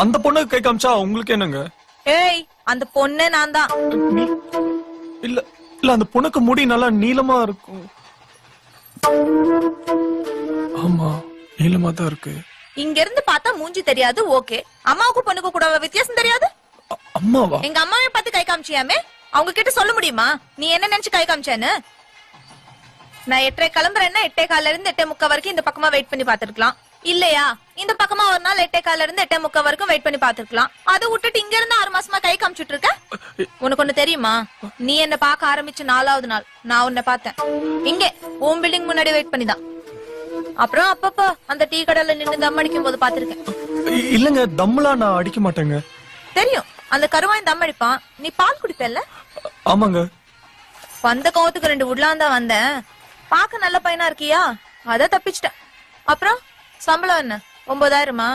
அந்த பொண்ணுக்கு கை காமிச்சா உங்களுக்கு என்னங்க? ஏய், அந்த பொண்ணே நான் தான். இல்ல இல்ல, அந்த பொண்ணுக்கு முடி நல்லா நீளமா இருக்கும். ஆமா, நீளமா தான் இருக்கு. இங்க இருந்து பார்த்தா மூஞ்சி தெரியாது, ஓகே. அம்மாவுக்கு பொண்ணுக்கு கூட வித்தியாசம் தெரியாது. அம்மாவா? எங்க அம்மாவே பார்த்து கை காமிச்சியாமே, அவங்க கிட்ட சொல்ல முடியுமா நீ என்ன நினைச்சு கை காமிச்சேன்னு? நான் 8:30 கிளம்புறேன்னா 8:15 இருந்து 8:45 வரைக்கும் இந்த பக்கமா வெயிட் பண்ணி பாத்துருக்கலாம். இல்லையா, இந்த பக்கமா ஒரு நாள் 8:15 இருந்து 8:45 வரைக்கும் வெயிட் பண்ணி பாத்துருக்கலாம். அதை விட்டுட்டு இங்க இருந்து 6 மாசமா கை காமிச்சிட்டு இருக்க. உனக்கு ஒண்ணு தெரியுமா? நீ என்ன பார்க்க ஆரம்பிச்ச 4வது நாள் நான் உன்னை பார்த்தேன். இங்க உன் பில்டிங் முன்னாடி வெயிட் பண்ணிதான். அப்புறம் அப்பப்ப அந்த டீ கடையில நின்னு தம் அடிக்கும் போது பாத்திருக்கேன். இல்லங்க, தம்லாம் நான் அடிக்க மாட்டேங்க. தெரியும், அந்த கருவாய் தம் அடிப்பான். நீ பால் குடிப்பல்ல? ஆமாங்க. வந்த கோவத்துக்கு 2 உட்லாம் தான் வந்தேன். பாக்க நல்ல பையனா இருக்கியா, அத தப்பிச்சிட்டேன். அப்புறம் சம்பளம் என்ன 9,000?